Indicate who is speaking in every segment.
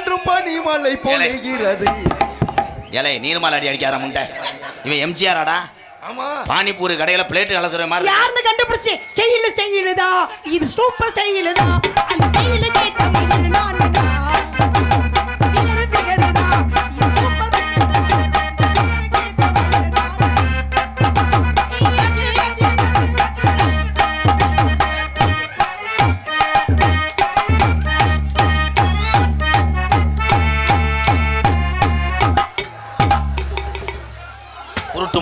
Speaker 1: என்றும் பனிமலை பொழிகிறது.
Speaker 2: ஏலே நீர்மலை அடி அடிக்கார முண்டை. இவன் எம்ஜிஆராடா?
Speaker 1: ஆமா.
Speaker 2: பானிபூரி கடையில பிளேட் கலசுற மாதிரி.
Speaker 3: யாருன்னு கண்டுபிடிச்சு? ஸ்டைல் தான். இது சூப்பர் ஸ்டைல் தான். அந்த ஸ்டைல்ல கேட்ட மாதிரி நான் தான்.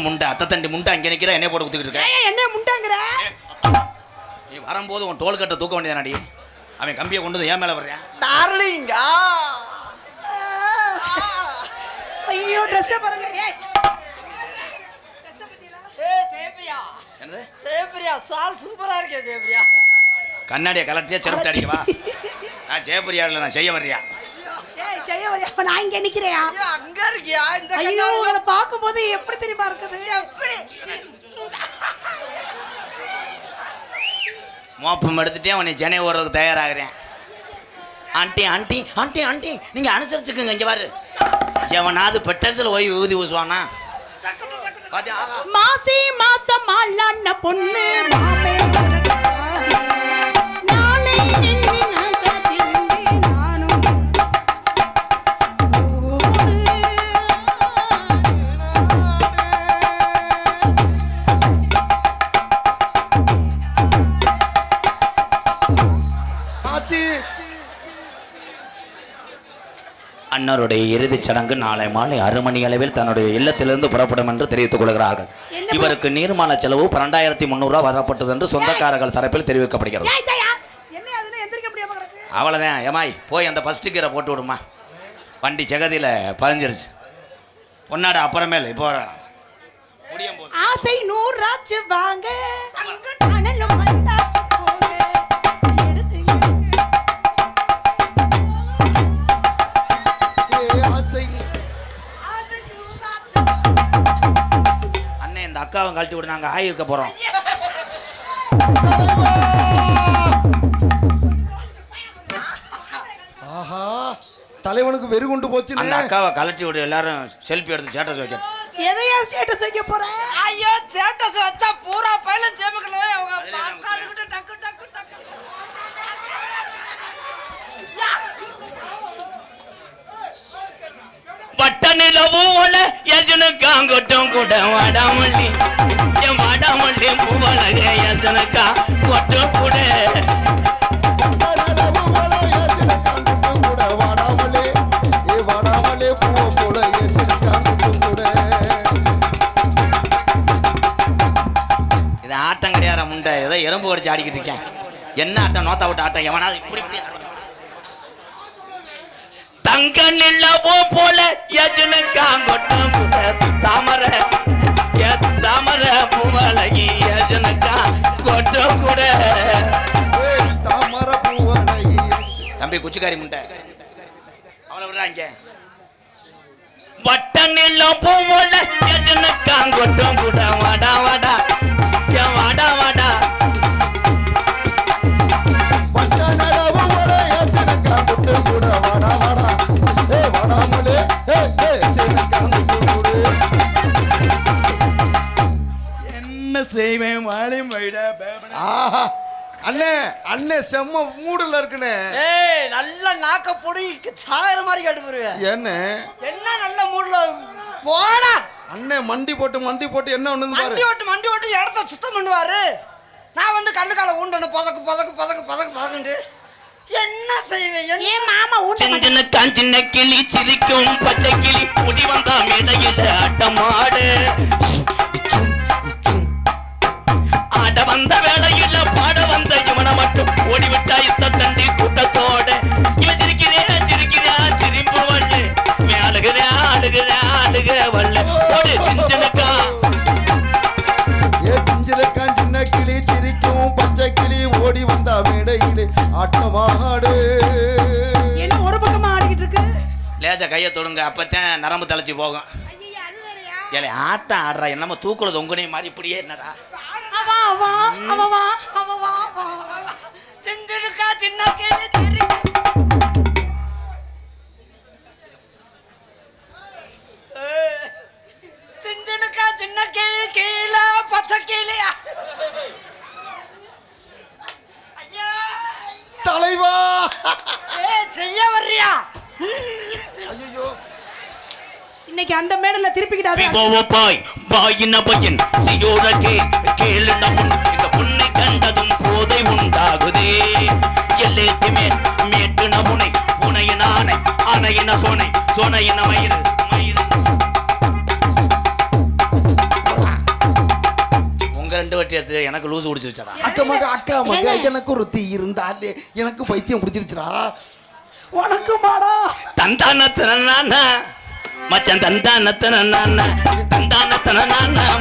Speaker 2: முண்டை அத்தை தண்டி முண்டை அங்கே நிற்கிற என்ன போட்டு குத்துக்கிட்டு இருக்க?
Speaker 3: என்ன முண்டாங்கிற?
Speaker 2: நீ வரும்போது உன் தோல் கட்ட தூக்க வேண்டியதானடி. அவன் கம்பியை கொண்டு வந்து ஏன் மேலே வர்றேன்?
Speaker 3: டார்லிங்கா ஐயோ ட்ரெஸ்ஸை பாருங்க.
Speaker 2: என்னது
Speaker 4: ஜெயபிரியா சால் சூப்பரா இருக்கே ஜெயபிரியா.
Speaker 2: கண்ணாடியை கலட்டியா செருப்பு அடிக்கவா? நான் ஜெயபிரியா இல்லை, நான் செய்ய வர்றியா?
Speaker 3: நான் இங்க நிக்கிறேன்.
Speaker 4: அங்க இருக்கியா? இந்த
Speaker 3: ஐயோ உங்களை பார்க்கும்போது எப்படி தெரியுமா இருக்குது?
Speaker 4: எப்படி
Speaker 2: மோப்பம் எடுத்துட்டே உன்னை சென்னை ஓடுறதுக்கு தயாராகிறேன். ஆண்டி ஆண்டி ஆண்டி ஆண்டி நீங்க அனுசரிச்சுக்குங்க. இங்க பாரு, எவனாவது பெட்டல்ஸில் ஓய்வு ஊதி ஊசுவானா?
Speaker 3: மாசி மாசம் மாலான பொண்ணு மாமே
Speaker 2: அன்னாருடைய இறுதிச் சடங்கு நாளை மாலை 6 மணி அளவில் தன்னுடைய இல்லத்திலிருந்து புறப்படும் என்று தெரிவித்துக் கொள்கிறார்கள். இவருக்கு நீர்மான செலவு 12,300 ரூபாய் வரப்பட்டது என்று சொந்தக்காரர்கள் தரப்பில் தெரிவிக்கப்படுகிறது. அவ்வளவுதான். ஏமாய் போய் அந்த ஃபர்ஸ்ட் கீரை போட்டு விடுமா, வண்டி செகதியில பதிஞ்சிருச்சு. பொன்னாடு அப்புறமேல இப்போ
Speaker 3: ஆசை 100 ராச்சு வாங்க.
Speaker 2: அண்ணே இந்த அக்காவை கழட்டி விட்டு நாங்க ஆயிருக்க போறோம்.
Speaker 1: ஆஹா, தலைவனுக்கு வெறி கொண்டு போச்சு.
Speaker 2: அந்த அக்காவை கழட்டி விட்டு எல்லாரும் செல்ஃபி எடுத்து ஸ்டேட்டஸ் வைக்க.
Speaker 3: எதையா ஸ்டேட்டஸ் வைக்க போற?
Speaker 4: ஐயோ ஸ்டேட்டஸ் வச்சா பூரா பைல ஜெபக்கல அவங்க பாக்காதுக்கிட்ட டக்கு டக்கு டக்கு.
Speaker 2: வட்ட நிலவுல யஜனக்காங்கட்டும் கூட வாடாமல்லி என் வாடாமல்லி பூவலக யஜனக்கா கொட்டும் கூட இது ஆட்டம் கிடையாது முண்டை. ஏதோ எறும்பு கடிச்சு ஆடிக்கிட்டு இருக்கேன். என்ன ஆட்டம்? நோத்தா விட்ட ஆட்டம். எவனாவது இப்படி தங்க நிலவோ போல யஜனக்காங்கட்டும் கூட தாமரை தாமரை பூவலகி யஜனக்கா கொட்டும் கூட. தம்பி குச்சிக்காரி முண்டை அவளை விடுறாங்க. வட்ட நிலம் பூவோல யஜனக்காங்கட்டும் கூட வாடா வாடா என் வாடா வாடா. என்ன செய்வேன் மாலை மயிடா
Speaker 1: ஆஹா, அண்ணே அண்ணே செம்ம மூடுல இருக்குனே.
Speaker 4: ஏய் நல்ல நாக்க பொடி சாயற மாதிரி கடுப்புரு.
Speaker 1: என்ன
Speaker 4: என்ன நல்ல மூட்ல போடா.
Speaker 1: அண்ணே மண்டி போட்டு என்ன ஒண்ணு பாரு.
Speaker 4: மண்டி ஓட்டு இடத்த சுத்தம் பண்ணுவாரு. நான் வந்து கல்லுக்கால ஊண்டன பதக்கு பதக்கு பதக்கு பதக்கு பதக்குண்டு என்ன செய்வேன்?
Speaker 3: ஏன் மாமா
Speaker 2: சின்ன காஞ்சின கிளி சிரிக்கும் பச்சை கிளி முடி வந்தா மேடையில ஆட்டமாடு ஆட வந்த வேளையில பாட வந்த இவனை மட்டும் ஓடிவிட்டா இத்த தண்டி கூட்டத்தோட இவன் சிரிக்கிறா சிரிப்பு வள்ளு அழுகிற வள்ளு ஓடு சிஞ்சனக்கா
Speaker 1: சின்ன கிளி சிரிக்கும் பச்சை கிளி ஓடி வந்தா மேடையிலே ஆட்டமாடு.
Speaker 3: என்ன ஒரு பக்கமா ஆடிக்கிட்டு இருக்கு?
Speaker 2: லேசா கையை தொடுங்க, அப்பத்தான் நரம்பு தலைச்சி போகும். ஏலே ஆட்டம் ஆடுறா, என்னமோ தூக்குல தொங்குனே மாதிரி இப்படியே என்னடா.
Speaker 3: இன்னைக்கு அந்த மேடல திருப்பிக்கிட்டாரு.
Speaker 2: பாய் பாயின பையன் சியோட கேளு நமுன் இந்த புன்னை கண்டதும் போதை உண்டாகுதே எல்லேத்தி மேட்டு நமுனை புனையின் ஆனை ஆனையின சோனை சோனையின மயிறு மயிறு. உங்க ரெண்டு வட்டியது எனக்கு லூசு பிடிச்சிருச்சடா.
Speaker 1: அக்கா மக எனக்கு ஒரு தீ இருந்தாலே எனக்கு பைத்தியம் பிடிச்சிருச்சுடா.
Speaker 3: உனக்கு மாடா
Speaker 2: தந்தானத்தன மச்சான் தந்தானத்தன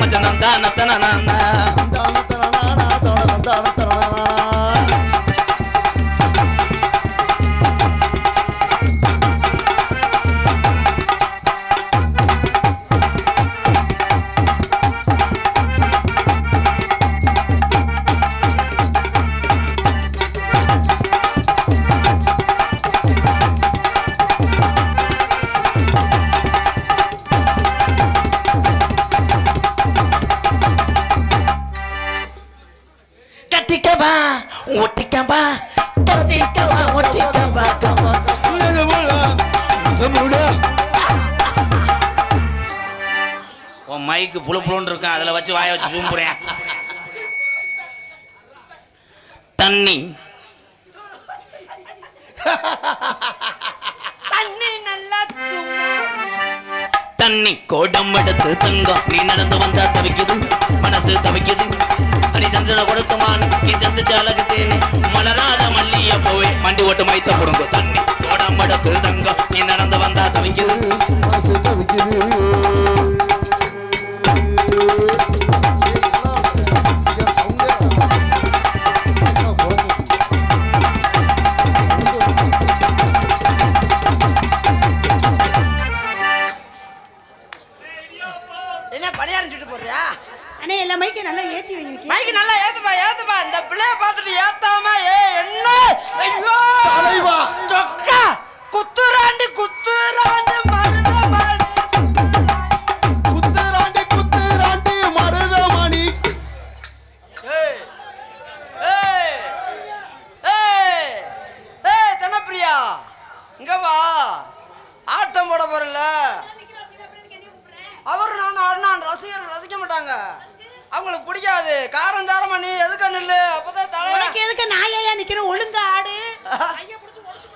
Speaker 2: மச்சான் தந்தானத்தன ஒட்டிக்கவா ஒட்டிக்கவா ஒட்டிக்கவா உன் மைக்கு புழு புழுன்னு இருக்கான், அதில் வச்சு வாய வச்சு சூம்புறேன். தண்ணி தண்ணி கோடம் எடுத்து தங்கம் நீ நடந்து வந்தா தவிக்குது மனசு தவிக்குது. அடி சந்திர கொடுத்துமான் நீ சந்து சாலகத்தேனே மலராத மல்லிய போவே மண்டி ஓட்டு மைத்த கொடுங்க. தண்ணி கோடம் எடுத்து தங்கம் நீ நடந்து வந்தா தவிக்குது
Speaker 1: மனசு தவிக்குது.
Speaker 3: மைக்கு நல்லா ஏத்தி வைங்க.
Speaker 4: மைக்கு நல்லா ஏத்துப்பா. இந்த பிள்ளைய பார்த்துட்டு ஏத்தாம என்ன ஐயோ
Speaker 1: தலைவா
Speaker 4: சொக்கா குத்துராண்டி மருதமணி
Speaker 1: குத்துராண்டி மருதமணி.
Speaker 4: தனப்பிரியா இங்க வா. ஆட்டம் போட போறல அவர் நான் ரசிக்க மாட்டாங்க, அவங்களுக்கு பிடிக்காது. காரம் தாரமா நீ எதுக்கு நில்லு, அப்பதான் தலைவன்
Speaker 3: எதுக்கு நாயா நிக்கிற ஒழுங்கா ஆடு.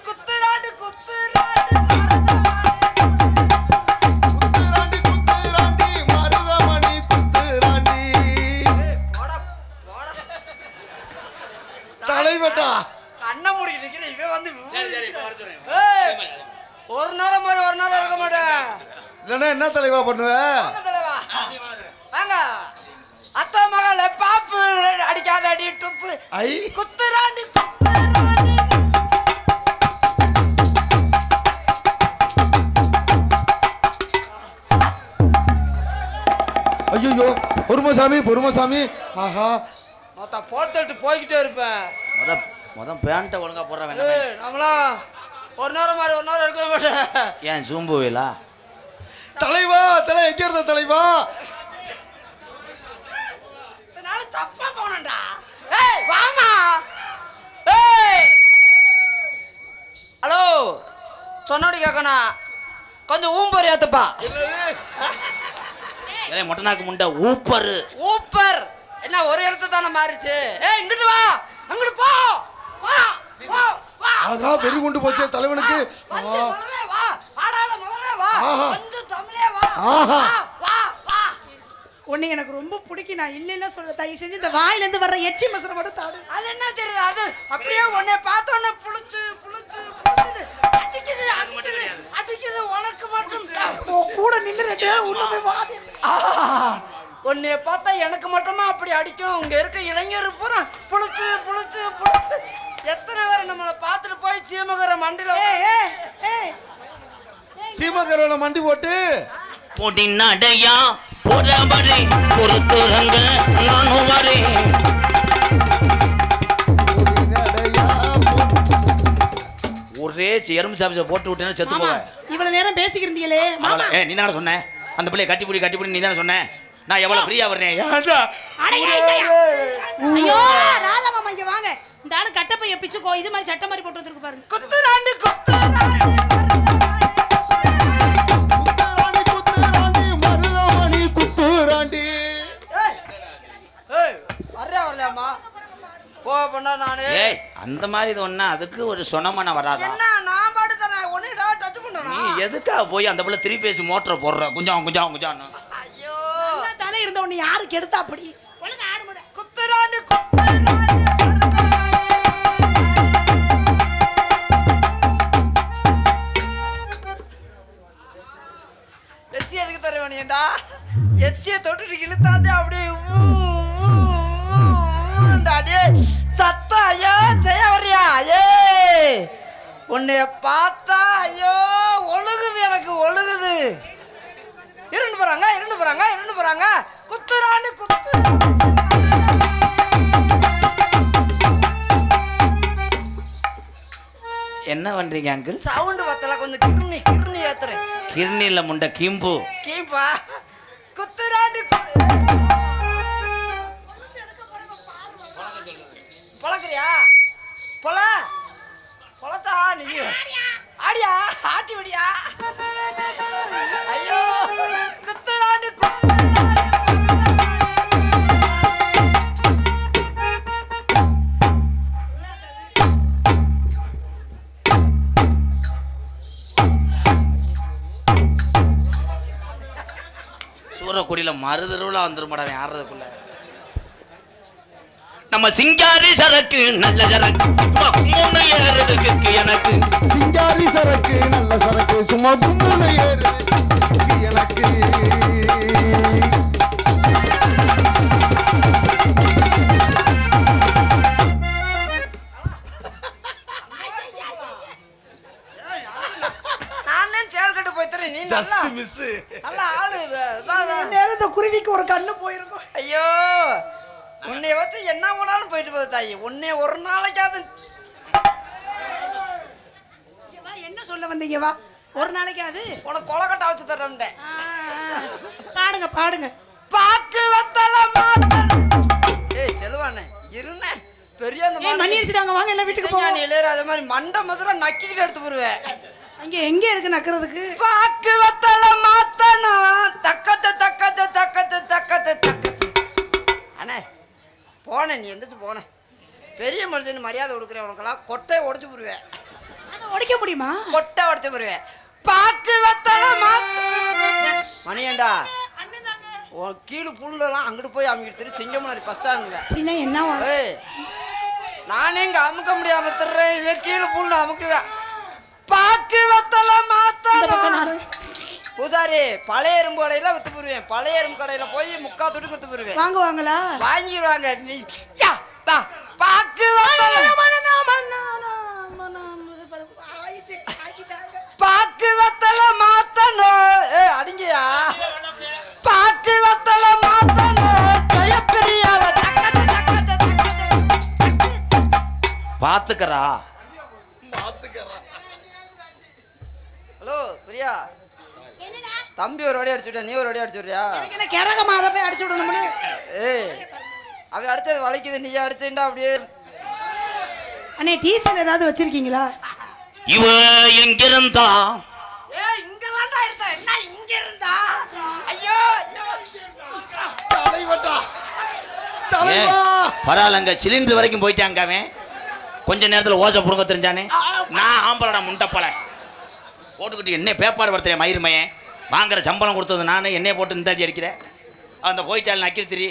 Speaker 4: குத்துராண்டி
Speaker 1: மருதமணி குத்துராண்டி தலைவட்டா
Speaker 4: கண்ண மூடி நிக்கிற இவன் வந்து ஒரு நேரம் மாதிரி ஒரு நேரம் இருக்க மாட்டேன்.
Speaker 1: இல்லன்னா என்ன தலைவா பண்ணுவ?
Speaker 4: வாங்க அத்தா மகள பாப்பு அடிக்காத அடி டுப்பு
Speaker 1: ஐ
Speaker 4: குத்துராண்டி
Speaker 1: ஐயோ பொறுமசாமி. ஆஹா
Speaker 4: மொத்த போட்டுட்டு போய்கிட்டே இருப்பேன்.
Speaker 2: முத பேண்ட்டை ஒழுங்கா போடுற வேண்டாம்.
Speaker 4: நம்மளாம் ஒரு நேரம் மாதிரி ஒரு நேரம் இருக்க மாட்டேன்.
Speaker 2: ஏன் சூம்புவேலா
Speaker 1: தலைவா எங்க இருந்த தலைவா?
Speaker 4: நானும் தப்பா போனேன்டா. ஏய் வாமா. ஏய் ஹலோ சொன்னோடி கேட்கணும், கொஞ்சம் ஊம்பர் ஏத்துப்பா.
Speaker 2: ஏய் மொட்டனாக்கு முண்டை ஊப்பர்
Speaker 4: என்ன ஒரு இடத்து தானே மாறிச்சு. ஏய் இங்கிட்டு வா, அங்கிட்டு போ. வா வா வா.
Speaker 1: ஆகா வெறி கொண்டு போச்சே தலைவனுக்கு.
Speaker 4: முதல்ல வா, ஆடாத முதல்ல வா, கொஞ்சம் தமிழே வா.
Speaker 1: ஆஹா
Speaker 4: வா வா.
Speaker 3: உன்னை எனக்கு ரொம்ப பிடிக்கும். நான் இல்லைன்னா சொல்ல தயவு செஞ்சு இந்த வாயில இருந்து வர்ற எச்சி மசரை மட்டும் தாடு.
Speaker 4: அது என்ன தெரியுது, அது அப்படியே உன்னை பார்த்த உடனே புளிச்சு அடிக்குது உனக்கு மட்டும்.
Speaker 3: கூட நின்னுட்டு உன்னை வாதி.
Speaker 4: உன்னைய பார்த்தா எனக்கு மட்டுமா அப்படி அடிக்கும்? இங்க இருக்க இளைஞர் பூரா புளிச்சு எத்தனை பேர் நம்மளை பார்த்துட்டு போய் சீமகர மண்டில
Speaker 1: சீமகரோட மண்டி போட்டு
Speaker 2: பொடி நடையா பொறவரை பொறுத்துறங்க நானும் வரேன். ஒரே எறும்பு சாப்பிச்ச போட்டு விட்டேன்னு செத்து போவேன்.
Speaker 3: இவ்வளவு நேரம் பேசிக்கிறீங்களே மாமா.
Speaker 2: நீ தானே சொன்ன அந்த பிள்ளைய கட்டிப்பிடி நீ தானே சொன்ன. நான் எவ்வளவு ஃப்ரீயா வர்றேன்.
Speaker 3: ஐயோ ராதா மாமா இங்க வாங்க. இந்த ஆளு கட்டப்பைய பிச்சுக்கோ, இது மாதிரி சட்டை மாதிரி போட்டு வந்திருக்கு பாருங்க.
Speaker 4: குத்துராண்டி
Speaker 2: அந்த மாதிரி இது ஒண்ணா அதுக்கு ஒரு சொனமன வராதா?
Speaker 4: என்ன நான் பாட்டு தரேன் ஒன்னேடா டச் பண்றேனா?
Speaker 2: நீ எதுக்கா போய் அந்த புள்ள திருப்பி பேசி மோட்டரை போடுற குஞ்சாம் குஞ்சாம் குஞ்சான்னு?
Speaker 4: ஐயோ
Speaker 3: நல்லா தானே இருந்த உன்னை யாரு கெடுத்தா அப்படி ஒழுங்கா ஆடும்போது
Speaker 4: குத்துறானு எச்சி எதுக்கு தர வேணியண்டா? எச்சியை தொட்டுட்டு இழுத்தாதே அப்படியே அடியே சத்தா. ஐயோ செய்ய வர்றியா? ஏ உன்னைய பார்த்தா ஐயோ ஒழுகுது, எனக்கு ஒழுகுது. இரண்டு போறாங்க குத்துறான்னு குத்து.
Speaker 2: என்ன பண்றீங்க அங்கிள்?
Speaker 4: சவுண்டு பத்தல, கொஞ்சம் கிருணி ஏத்துறேன்.
Speaker 2: கிர்னில முண்ட கிம்பு
Speaker 4: கீப்பா குத்துறான்னு பொழக்கிறியா? பொழத்தா நீ ஆடியா ஆட்டி விடியா? ஐயோ குத்துறான்னு
Speaker 2: சூரக்குடியில மறுதருவுல வந்துருமாடா ஆடுறதுக்குள்ள. நம்ம சிங்காரி சரக்கு நல்ல சரக்கு மூணு ஏறதுக்கு எனக்கு.
Speaker 1: சிங்காரி சரக்கு நல்ல சரக்கு சும்மா கும்புல ஏறு எனக்கு.
Speaker 4: நானே செயல்கட்டு போய்த்தறேன். நீ
Speaker 1: ஜஸ்ட் மிஸ்.
Speaker 4: நல்ல ஆளு.
Speaker 3: நேரத்தை குருவிக்கு ஒரு கண்ணு போயிருக்கும்.
Speaker 4: ஐயோ உன்னை வச்சு என்ன போனாலும் போயிட்டு போகுது தாயி. உன்னை ஒரு நாளைக்காவது
Speaker 3: இங்க வா, என்ன சொல்ல வந்தீங்க? வா ஒரு நாளைக்கு அது
Speaker 4: உனக்கு கொலக்கட்டை வச்சு தர்றேன்.
Speaker 3: பாடுங்க
Speaker 4: பாக்கு வத்தல மாத்தணும். ஏய் செல்வானே இருனே பெரிய அந்த
Speaker 3: மணி அடிச்சிட்டாங்க, வாங்க எல்லாம் வீட்டுக்கு போவோம்.
Speaker 4: நீ இளையரா அதே மாதிரி மண்டை மதுரை நக்கிக்கிட்டு எடுத்து போடுவேன்.
Speaker 3: அங்க எங்க இருக்கு நக்குறதுக்கு?
Speaker 4: பாக்கு வத்தல மாத்தணும். தக்கத்து அண்ணே போனேன், நீ எந்திரிச்சு போன. பெரிய மனுஷன் மரியாதை கொடுக்குறேன். உனக்கெல்லாம் கொட்டையை உடைச்சு போடுவேன்.
Speaker 3: அதை உடைக்க முடியுமா?
Speaker 4: கொட்டை உடைச்சு போடுவேன். பாக்கு வத்தல மணியண்டா உன் கீழே புல்லெல்லாம் அங்கிட்டு போய் அமுக்கிட்டு திரு சிங்கமனாரி பஸ் ஸ்டாண்டுல.
Speaker 3: அப்படின்னா என்ன?
Speaker 4: ஏய் நானே இங்க அமுக்க முடியாம திர்றேன். இவன் கீழே புல்லு அமுக்குவேன். பாக்கு வத்தல மாத்தணும். பூசாரி பழைய எறும்பு கடையில வித்து போடுவேன். பழைய எறும்பு கடையில போய் முக்கா தொட்டு குத்து போடுவேன்.
Speaker 3: வாங்குவாங்களா?
Speaker 4: வாங்கிடுவாங்க. நீ பாக்கு பாக்கு வத்தல மாத்தணும். ஏ அடிங்கயா. பாக்கு வத்தல மாத்தணும். ஜெயப்பிரியாவ
Speaker 2: பாத்துக்கறா.
Speaker 4: ஹலோ பிரியா, தம்பி ஒரு வடி அடிச்சுட்டா, நீ ஒரு வடி அடிச்சுடுறியா?
Speaker 3: என்ன கிறகமா அதை போய் அடிச்சு விடணும்னு?
Speaker 4: ஏய் அவன் அடிச்சது வளைக்குது, நீ அடிச்சுட்டா அப்படியே.
Speaker 3: அண்ணே டீசர் ஏதாவது வச்சிருக்கீங்களா?
Speaker 2: இவ எங்கிருந்தா?
Speaker 4: ஏய் இங்க தான்டா இருந்த. என்ன இங்க இருந்தா? ஐயோ
Speaker 1: தலைவட்டா தலைவா.
Speaker 2: பரவாயில்லங்க, சிலிண்டர் வரைக்கும் போயிட்டாங்க அவன். கொஞ்ச நேரத்தில் ஓசை புடுங்க தெரிஞ்சானே. நான் ஆம்பளடா முண்டப்பல போட்டுக்கிட்டு என்ன பேப்பாடு படுத்துறேன் மயிருமையன். வாங்குற சம்பளம் கொடுத்தது நானே, என்னைய போட்டு இந்த அடிக்கிறேன். அந்த போயிட்டாள் நக்கிரி திரி.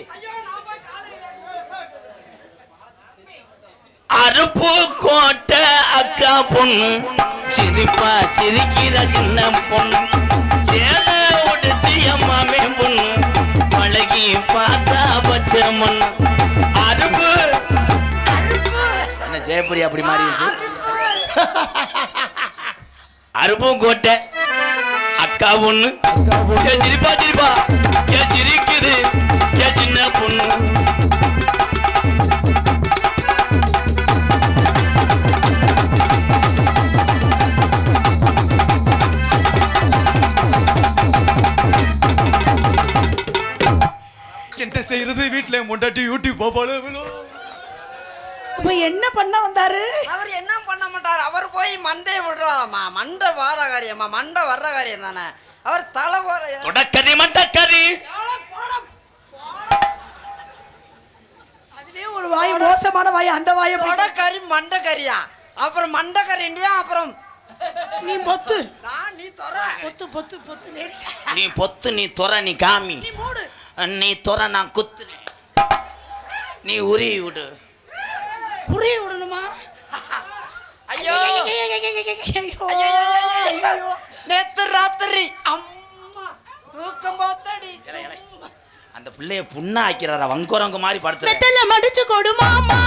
Speaker 2: அருப்பு கோட்டை அக்கா பொண்ணு சிரிப்பா சிரிக்கிற சின்ன பொண்ணு. சேல உடுத்திய மாமே பொண்ணு பழகி பார்த்தா பச்சை மண்ணு. அருப்பு என்ன ஜெயபுரி அப்படி மாறி அருப்பும் கோட்டை அக்கா பொண்ணு சிரிப்பா சிரிப்பா சிரிக்குது சின்ன பொண்ணு.
Speaker 1: என்ன செய்யறது? வீட்டுல முண்டாட்டி யூடியூப் பாப்பாளு.
Speaker 3: இப்ப என்ன பண்ண வந்தாரு?
Speaker 4: அவர் என்ன பண்ண மாட்டார். அவர் போய் மண்டை விடுறாராமா. மண்டை வார காரியம்மா, மண்டை வர்ற காரியம் தானே. அவர் தலை
Speaker 2: தொடக்கறி மண்டக்கறி
Speaker 3: அதுவே ஒரு ஒரு வாய் மோசமான வாய், அந்த வாயை
Speaker 4: கறி மண்டக்கறியா? அப்புறம் மண்டக்கறின்றியா? அப்புறம்
Speaker 3: நீ பொத்து,
Speaker 4: நீ தொற.
Speaker 3: பொத்து பொத்து பொத்து லேடிஸ்.
Speaker 2: நீ பொத்து, நீ தொற, நீ காமி.
Speaker 3: நீ மூடு.
Speaker 2: நீ தொற, நான் குத்துறேன். நீ உரி விடு.
Speaker 3: உரி விடணுமா?
Speaker 4: ஐயோ
Speaker 3: ஐயோ,
Speaker 4: நேத்து ராத்திரி அம்மா தூக்கம் போத்தடி.
Speaker 2: அந்த பிள்ளைய புண்ணா ஆக்கிறாரா, வங்குரங்க மாதிரி படுத்து.
Speaker 3: மெத்தல மடிச்சு கொடு மாமா,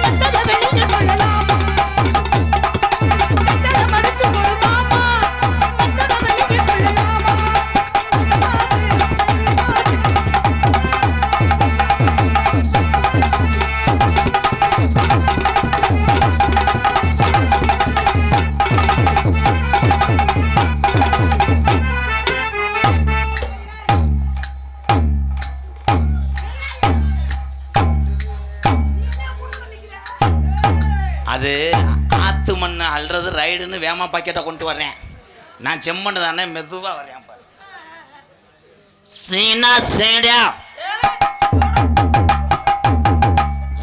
Speaker 3: மெத்தல வெளிய சொல்லலாமா, மெத்தல மடிச்சு கொடு மாமா, மெத்தல வெளிய சொல்லலாமா.
Speaker 2: அது ஆத்து மண்ணு அல்றது ரைடுன்னு வேமா பாக்கெட்டை கொண்டு வர்றேன். நான் செம்மண்ணு தானே மெதுவா வர்றேன் பாரு. சீனா சேடா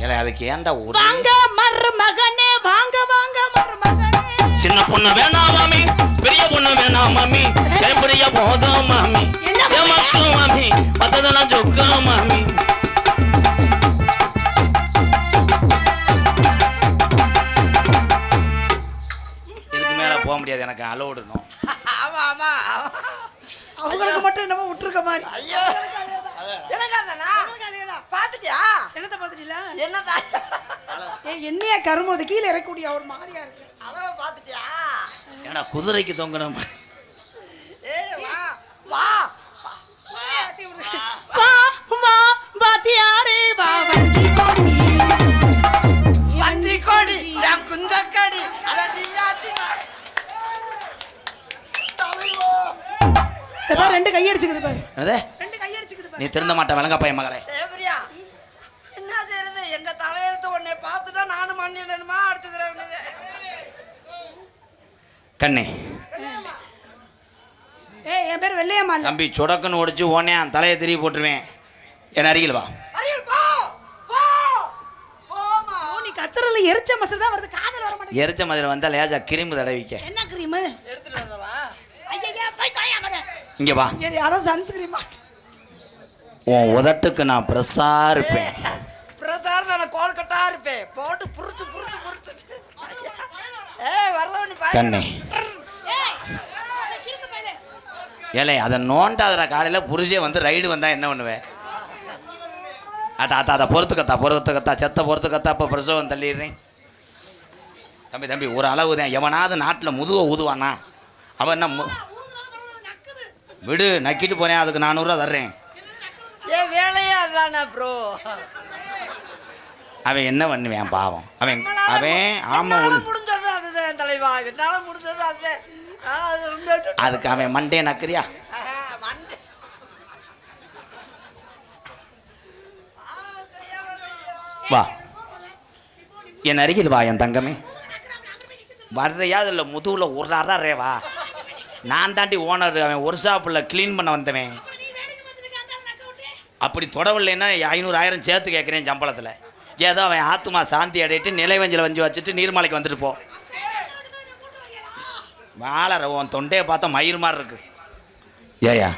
Speaker 2: ஏல, அதுக்கு ஏன்டா ஒரு
Speaker 3: வாங்க மருமகனே, வாங்க வாங்க மருமகனே.
Speaker 2: சின்ன பொண்ணு வேணாம் மாமி, பெரிய பொண்ணு வேணாம் மாமி, சேம்படியா போதும் மாமி, ஏமாத்து மாமி, மத்ததெல்லாம் சொக்கா மாமி. போக முடியாது, எனக்கு அலோடணும்.
Speaker 4: ஆமா ஆமா,
Speaker 3: அவங்களுக்கு மட்டும் என்னமோ விட்டுருக்க மாதிரி.
Speaker 4: ஐயோ பாத்துட்டியா?
Speaker 3: என்னத்த பாத்துட்டீங்களா?
Speaker 4: என்னதா
Speaker 3: என்னையா கரும்போது கீழே இறக்கூடிய ஒரு மாதிரியா இருக்கு.
Speaker 4: அத பாத்துட்டியா?
Speaker 2: ஏன்னா குதிரைக்கு தொங்கணும்.
Speaker 4: வா வா
Speaker 3: வா வா பாத்தியாரே, வா வஞ்சி கோடி,
Speaker 4: வஞ்சி கோடி, என் குஞ்சக்கடி, அத நீயாச்சு.
Speaker 3: பாரு, ரெண்டு கை அடிச்சுக்குது பாரு.
Speaker 2: என்னது?
Speaker 3: ரெண்டு கை அடிச்சுக்குது பாரு.
Speaker 2: நீ திருந்த மாட்ட விளங்க பையன் மகளே.
Speaker 4: தேவரியா என்ன செய்யறது? எங்க தலையெழுத்து உன்னை பார்த்துட்டா நானும் மண்ணிடணுமா அடுத்துக்கிறேன்.
Speaker 2: கண்ணே,
Speaker 3: ஏய், என் பேர் வெள்ளையம்மா இல்ல.
Speaker 2: தம்பி சொடக்குன்னு ஒடிச்சு ஓனே தலையை திருப்பி போட்டுருவேன். என் அருகில் வா.
Speaker 4: அரியல் போ போ போமா.
Speaker 3: நீ கத்துறதுல எரிச்ச மசல் தான் வருது, காதல் வர மாட்டேங்குது.
Speaker 2: எரிச்ச மாதிரி வந்தா லேசா கிரும்பு தடவிக்க.
Speaker 3: என்ன கிரீம்?
Speaker 4: எடுத்துட்டு வந்தவா?
Speaker 3: ஐயா போய் தாயா மத.
Speaker 2: இங்க வா.
Speaker 3: யாரோ சன்ஸ்கிரீமா?
Speaker 2: உன் உதட்டுக்கு நான் பிரசா இருப்பேன்.
Speaker 4: பிரசார் நான் கோல்கட்டா இருப்பேன். போட்டு புருத்து புருத்து புருத்து. ஏய் வரதவனி பாரு.
Speaker 2: கண்ணே, ஏலே அதை நோண்டாதடா. காலையில புருஷே வந்து ரைடு வந்தா என்ன பண்ணுவேன்? அத்தா பொறுத்துக்கத்தா செத்த பொறுத்துக்கத்தா. அப்போ பிரசவம் தள்ளிடுறேன். தம்பி ஒரு அளவு தான். எவனாவது நாட்டில் முதுவை ஊதுவானா? அவன் என்ன விடு, நக்கிட்டு போறேன். அதுக்கு 400 ரூபா தர்றேன்.
Speaker 4: ஏன் வேலையே அதானே ப்ரோ?
Speaker 2: அவன் என்ன பண்ணுவேன் பாவம். அவன் ஆமா
Speaker 4: முடிஞ்சது அதுதான் தலைவா. என்னால முடிஞ்சது அதுதான்.
Speaker 2: அதுக்கு அவன் மண்டே நக்கிறியா? வா, என் அருகில் வா என் தங்கமே. வர்றையா இல்லை முதுகுல ஒரு அறே வா. நான் தாண்டி ஓனர். அவன் ஒரு ஷாப்பில் க்ளீன் பண்ண வந்தவன். அப்படி தொடவில்லைன்னா 500 1000 சேர்த்து கேட்குறேன் சம்பளத்தில். ஏதோ அவன் ஆத்துமா சாந்தி அடையிட்டு நிலைவஞ்சில் வஞ்சி வச்சுட்டு நீர்மலைக்கு வந்துட்டு போ. வாழற உன் தொண்டையை பார்த்தா மயிர் மாதிரி இருக்கு. ஏயா,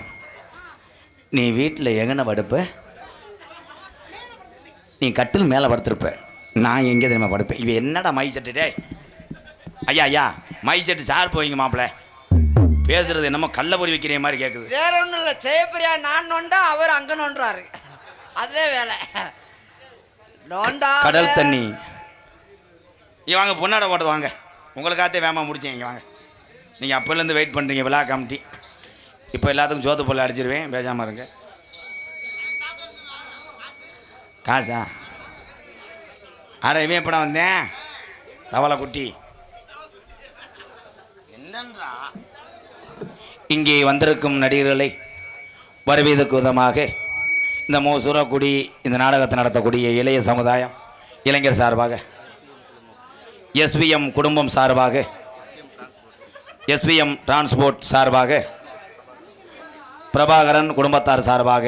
Speaker 2: நீ வீட்டில் எங்கன படுப்ப? நீ கட்டில் மேலே படுத்திருப்ப. நான் எங்கே தெரியுமா படுப்பேன்? இவன் என்னடா மை சட்டுடே? ஐயா மை சட்டு சார் போவீங்க மாப்பிள்ள. பேசுறது என்னமோ கள்ள பொறி வைக்கிற மாதிரி கேட்குது.
Speaker 4: வேற ஒன்றும் இல்லை. ஜெயப்பிரியா நான் நோண்டா, அவர் அங்கே நோண்டுறாரு. அதே வேலை. நோண்டா
Speaker 2: கடல் தண்ணி. இங்கே வாங்க, பொண்ணாட போட்டது வாங்க. உங்களுக்காகத்தே வேமா முடிச்சேன். இங்கே வாங்க. நீங்கள் அப்போலேருந்து வெயிட் பண்ணுறீங்க விழா கமிட்டி. இப்போ எல்லாத்துக்கும் சோத்து பொருள் அடிச்சிருவேன், பேசாமல் இருங்க. காசா? இவன் எப்படா வந்தேன்? தவளை குட்டி என்னன்றா? இங்கே வந்திருக்கும் நடிகர்களை வரவேற்க விதமாக இந்த மோசூரக்குடி இந்த நாடகத்தை நடத்தக்கூடிய இளைய சமுதாயம் இளைஞர் சார்பாக, எஸ்பிஎம் குடும்பம் சார்பாக, எஸ்பிஎம் டிரான்ஸ்போர்ட் சார்பாக, பிரபாகரன் குடும்பத்தார் சார்பாக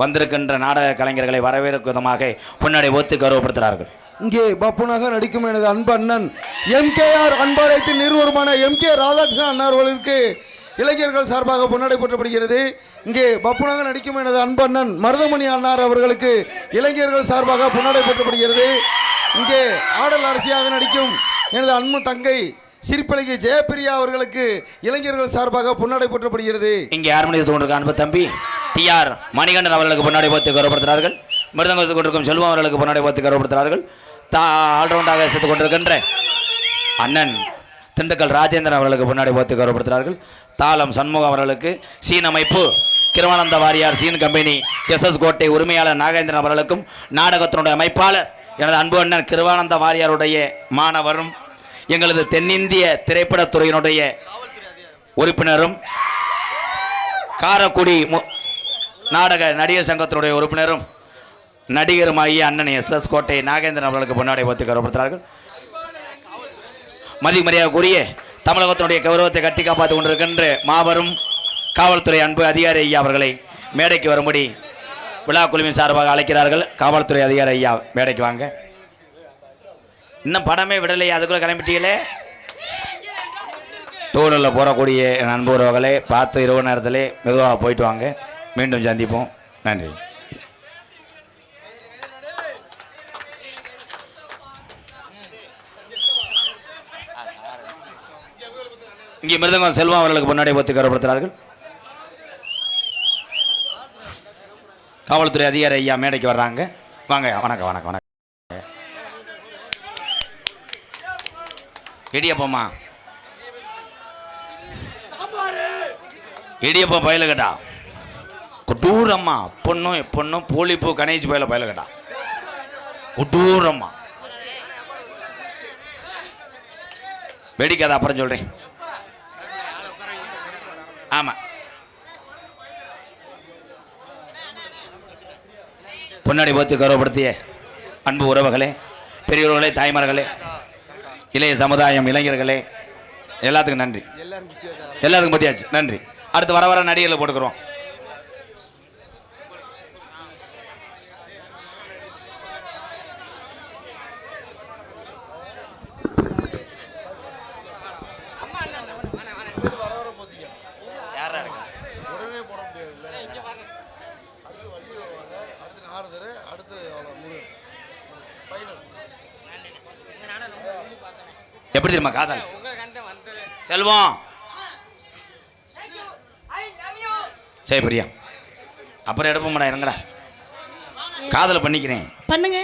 Speaker 2: வந்திருக்கின்ற நாடக கலைஞர்களை வரவேற்கும் விதமாக பொன்னாடை ஒத்து கௌரவப்படுத்துகிறார்கள்.
Speaker 1: இங்கே பப்புனாக நடிக்கும் எனது அன்பு அண்ணன் MKR அன்பாலயத்தின் நிறுவனமான MK ராதாகிருஷ்ணன் அண்ணா அவர்களுக்கு இளைஞர்கள் சார்பாக பொன்னாடை போற்றப்படுகிறது. இங்கே பப்புனாக நடிக்கும் எனது அன்பு அண்ணன் மருதமணி அண்ணார் அவர்களுக்கு இளைஞர்கள் சார்பாக பொன்னாடை போற்றப்படுகிறது. இங்கே ஆடல் அரசியாக நடிக்கும் எனது அன்பு தங்கை சிரிப்பழகி ஜெயபிரியா அவர்களுக்கு இளைஞர்கள் சார்பாக பொன்னாடை போற்றப்படுகிறது.
Speaker 2: இங்கே ஆர்மணியை தோன்றிருக்க அன்பு தம்பி TR மணிகண்டன் அவர்களுக்கு பொன்னாடை போத்து கௌரவப்படுத்துகிறார்கள். மிருதங்கத்தை கொண்டிருக்கும் செல்வம் அவர்களுக்கு பொன்னாடை போத்து கௌரவப்படுத்துகிறார்கள். ஆல்ரவுண்டாக சேர்த்துக் கொண்டிருக்கின்ற அண்ணன் திண்டுக்கல் ராஜேந்திரன் அவர்களுக்கு பொன்னாடை போத்து கௌரவப்படுத்துகிறார்கள். தாளம் சண்முகம் அவர்களுக்கு, சீன் அமைப்பு கிருவானந்த வாரியார் சீன் கம்பெனி SS கோட்டை உரிமையாளர் நாகேந்திரன் அவர்களுக்கும், நாடகத்தினுடைய அமைப்பாளர் எனது அன்பு அண்ணன் கிருவானந்த வாரியாருடைய மாணவரும், எங்களது தென்னிந்திய திரைப்படத்துறையினுடைய உறுப்பினரும், காரக்குடி நாடக நடிகர் சங்கத்தினுடைய உறுப்பினரும், நடிகருமாகிய அண்ணன் SS கோட்டை நாகேந்திரன் அவர்களுக்கு பொன்னாடை போத்து கௌரவப்படுத்துகிறார்கள். மதிமரியாதைக்குரிய தமிழகத்தினுடைய கௌரவத்தை கட்டி காப்பாற்றிக் கொண்டிருக்கின்ற மாபெரும் காவல்துறை அன்பு அதிகாரி ஐயா அவர்களை மேடைக்கு வரும்படி விழா குழுவின் சார்பாக அழைக்கிறார்கள். காவல்துறை அதிகாரி ஐயா மேடைக்கு வாங்க. இன்னும் படமே விடலையே, அதுக்குள்ளே கிளம்பிட்டீங்களே. டூரில் போகக்கூடிய நண்பு உறவுகளை பார்த்து இரவு நேரத்திலே மெதுவாக போயிட்டு வாங்க. மீண்டும் சந்திப்போம். நன்றி. இங்கே மிருதங்கம் செல்வம் அவர்களுக்கு பொன்னாடை போத்து கௌரவப்படுத்துகிறார்கள். காவல்துறை அதிகாரி ஐயா மேடைக்கு வர்றாங்க. வாங்க. வணக்கம் வணக்கம் வணக்கம். இடியப்பம்மா, இடியப்பம் பயில கேட்டா குட்டூரம்மா, பொண்ணும் போலிப்பூ கணேஷ் பயில கேட்டா குட்டூரம்மா. வெடிக்காத, அப்புறம் சொல்றேன். ஆமா, பொன்னாடி போத்து கௌரவப்படுத்திய அன்பு உறவுகளே, பெரியவர்களே, தாய்மார்களே, இளைய சமுதாயம், இளைஞர்களே, எல்லாத்துக்கும் நன்றி. எல்லாத்துக்கும் பத்தியாச்சு, நன்றி. அடுத்து வர வர நடிகர்களை போட்டுக்கிறோம். எப்படி தெரியுமா காதல் செல்வம் சரி பிரியா, அப்புறம் எடுப்போம்டா, இறங்கடா. காதலை பண்ணிக்கிறேன்
Speaker 3: பண்ணுங்க.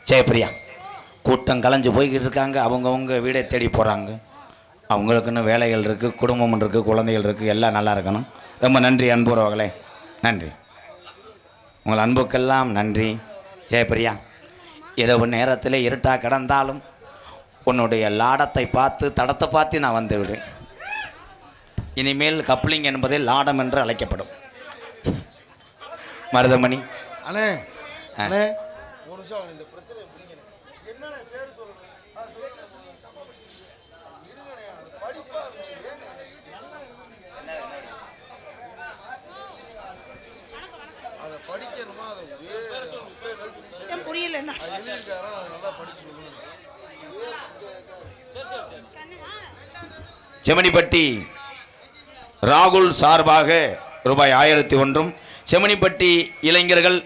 Speaker 2: சரி பிரியா, கூட்டம் கலைஞ்சு போய்கிட்டு இருக்காங்க. அவங்கவுங்க வீடை தேடி போகிறாங்க. அவங்களுக்குன்னு வேலைகள் இருக்குது, குடும்பம் இருக்குது, குழந்தைகள் இருக்குது. எல்லாம் நல்லா இருக்கணும். ரொம்ப நன்றி அன்புறவர்களே, நன்றி. உங்கள் அன்புக்கெல்லாம் நன்றி. ஜெயபிரியா, இரவு நேரத்தில் இருட்டாக கிடந்தாலும் உன்னுடைய லாடத்தை பார்த்து, தடத்தை பார்த்து நான் வந்து விடு. இனிமேல் கப்ளிங் என்பதே லாடம் என்று அழைக்கப்படும். மருதமணி
Speaker 1: அண்ணே, அண்ணே ஒரு நிமிஷம் இந்த பிரச்சனையை புரிஞ்சுங்க. என்னண்ணே பேர் சொல்லுங்க. அதை படிக்கணுமா, அதை
Speaker 3: புரியல.
Speaker 1: நல்லா படிச்சு சொல்லுங்க.
Speaker 2: செமனிப்பட்டி ராகுல் சார்பாக ரூபாய் 1001, செமனிப்பட்டி இளைஞர்கள்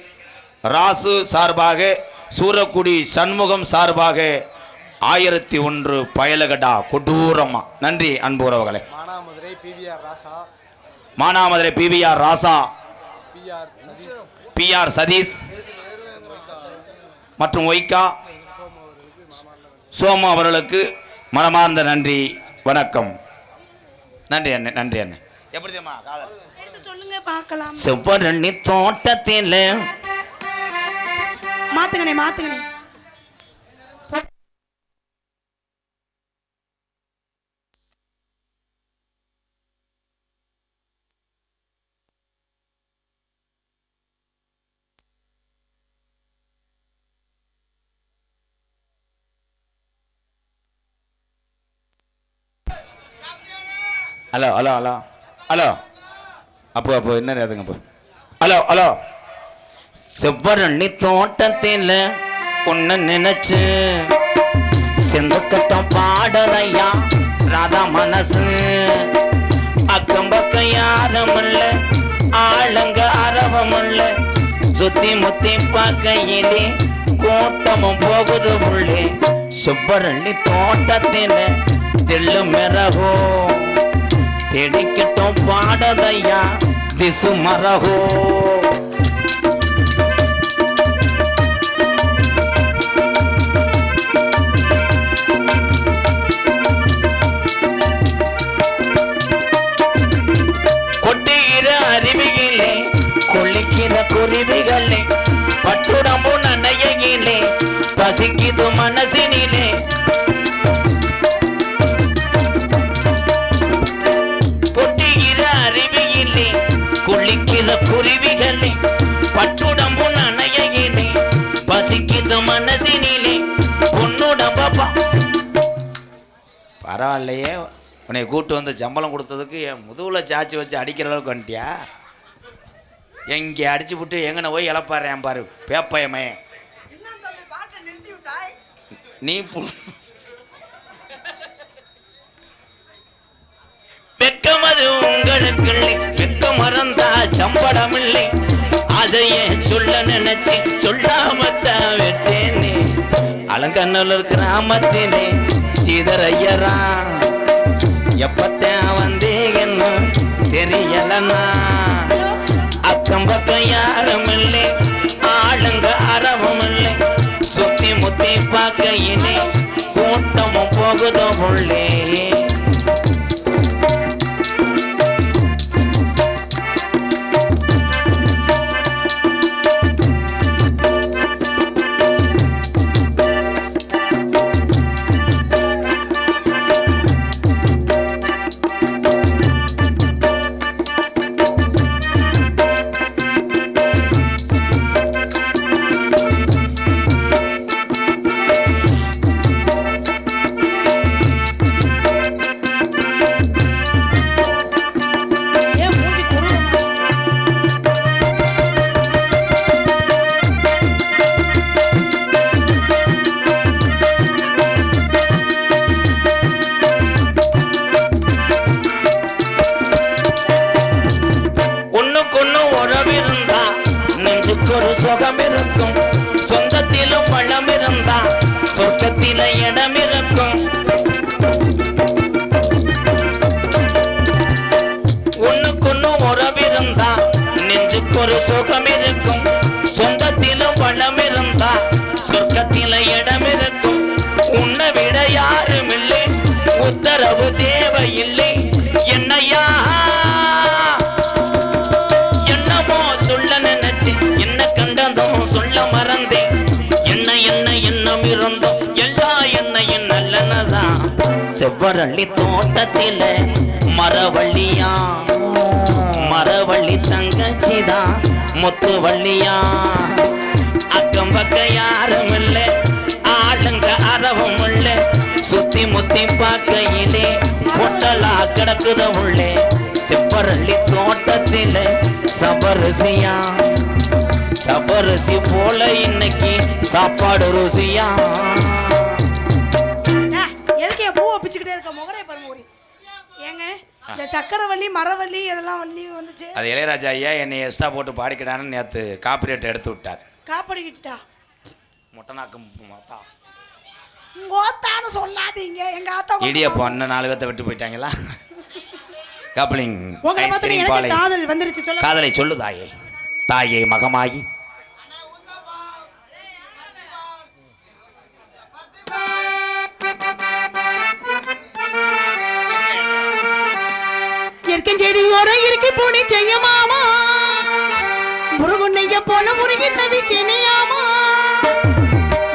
Speaker 2: ராசு சார்பாக, சூரக்குடி சண்முகம் சார்பாக 1001 பயலகடா கொடூரம்மா. நன்றி அன்பு உறவுகளே. மானாமதுரை PVR ராசா, PR சதீஷ் மற்றும் ஒய்கா சோமா அவர்களுக்கு மனமார்ந்த நன்றி, வணக்கம். நன்றி அண்ணே, நன்றி அண்ணே. எப்படி தெரியுமா காதல்?
Speaker 3: சொல்லுங்க பார்க்கலாம்.
Speaker 2: செவ்வரணி தோட்டத்தில்
Speaker 3: மாத்துங்கனே, மாத்துங்கனே.
Speaker 2: ஹலோ ஹலோ ஹலோ ஹலோ அப்போ என்ன அதுங்க அப்போ ஹலோ ஹலோ செவ்வரளி தோட்டத்தில் ஒன்னு நினைச்சு செந்துக்கட்டம் பாடலையா ராதா மனசு அக்கம் பக்கம் யாரும் இல்ல ஆளுங்க அரவம் இல்ல சுத்தி முத்தி பார்க்கையிலே கூட்டமும் போகுது உள்ளே செவ்வரளி தோட்டத்தில் தெள்ளு மிரகோ தெடிக்கட்டும் பாடலையா திசு மரகோ அருவியிலே குளிக்கிற குருவிகளே பட்டுடம்பு நனையிலே பசிக்குது மனசினிலே கொட்டுகிற அருவியிலே குளிக்கிற குருவிகளே பட்டுடம்பு நனையிலே பசிக்குது மனசினிலே பொன்னுடம்பா பரவாயில்லையே உன்னை கூட்டு வந்து சம்பளம் கொடுத்ததுக்கு என் முதுகுல சாச்சி வச்சு அடிக்கிற அளவுக்கு வந்துட்டியா எங்கே அடிச்சு விட்டு எங்கன போய் இழப்பாடுறேன் பாரு பேப்பயமே நீ வெக்கமது உங்களுக்கு இல்லை வெக்க மறந்தா சம்பளம் இல்லை அதையே சொல்ல நினைச்சு சொல்லாமத்தான் வெட்டேனே அலங்கநல்லூர் கிராமத்திலே சீதரையரா எப்பத்தான் வந்தீங்கன்னு தெரியலன்னா அக்கம் பக்கம் யாரும் இல்லை ஆளுங்க அறவும் இல்லை சுத்தி முத்தி பார்க்கையிலே கூட்டமும் போகுதோ உள்ளே ஒரு சுகம் இருக்கும் சொந்தத்திலும் பழம் இருந்தா சொர்க்கத்தில இடம் இருக்கும் ஒண்ணுக்கொன்னு உறவிருந்தா நெஞ்சுக்கு ஒரு சுகம் இருக்கும் சொந்தத்திலும் பழம் இருந்தா சொர்க்கத்தில இடம் இருக்கும் உன்னை விட யாரும் இல்லை உத்தரவு தேவையில்லை என்னையா என்னமோ சொல்ல நினைச்சு என்ன கண்டதும் சொல்ல மறந்தேன் என்ன என்ன எண்ணம் இருந்தோம் எல்லா எண்ணெயும் நல்லனதான் செவ்வரளி தோட்டத்தில மரவள்ளியா மரவள்ளி தங்கச்சிதான் முத்துவள்ளியா அக்கம் பக்க யாரும் இல்லை ஆளுங்க அறவும் இல்லை சுத்தி முத்தி பார்க்கையிலே பொட்டலா கிடக்குத உள்ளே செவ்வரளி தோட்டத்தில சபரிசியா சபரிசி போல இன்னைக்கு சாப்பாடு ருசியா
Speaker 3: எதுக்கு என் பூவை பிச்சுக்கிட்டே இருக்க முகரே பரமூரி ஏங்க இந்த சக்கரவள்ளி மரவள்ளி இதெல்லாம் வள்ளி வந்துச்சு
Speaker 2: அது இளையராஜா ஐயா என்னை எக்ஸ்ட்ரா போட்டு பாடிக்கிறான்னு நேற்று காப்பிரைட் எடுத்து விட்டார்
Speaker 3: காப்பாடிக்கிட்டா
Speaker 2: முட்டநாக்கம் மாத்தா
Speaker 3: உங்க ஓத்தான்னு சொல்லாதீங்க எங்க ஆத்தா
Speaker 2: இடியப்போ அண்ணன் 4 பேர்த்த விட்டு போயிட்டாங்களா கப்ளிங்
Speaker 3: உங்களை பார்த்து
Speaker 2: ஐஸ்கிரீம்
Speaker 3: எனக்கு
Speaker 2: பாலை
Speaker 3: காதல் வந்துருச்சு சொல்ல
Speaker 2: காதலை சொல்லு தாயே தாயே மகமாகி
Speaker 3: செடியோட இருக்கு பூனி செய்ய மாமா முருகுன்னைய போல முருகி தவி சென்னையாமா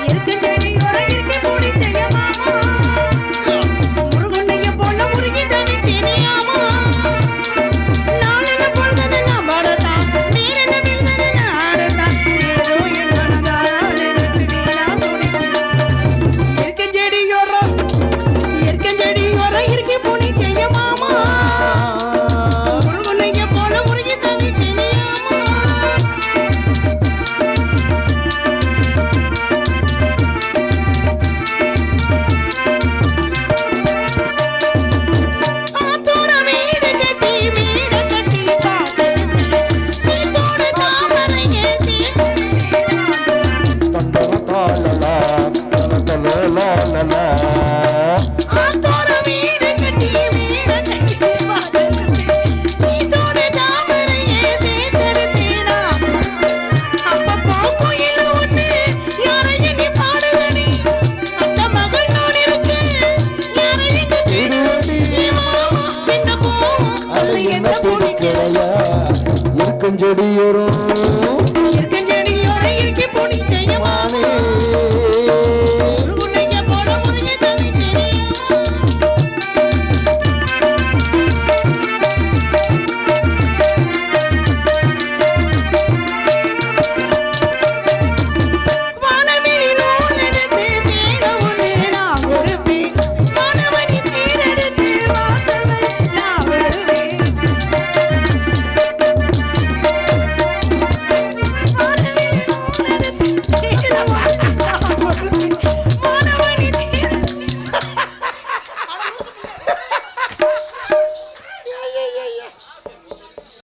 Speaker 3: இருக்கு செடியோட இருக்கு பூனி செய்ய மாமா முருகுன்னைய போல முருகி தவி சென்னையாமா நான் என்ன பொழுது நான் பாடதா நீ என்ன விழுந்து ஆடதா ஏதோ என்னடா நினைச்சு வீணா இருக்கு செடியோட இருக்கு பூனி செய்ய மாமா
Speaker 1: என்ன பிடிக்கலையா இருக்கும் செடியோரும்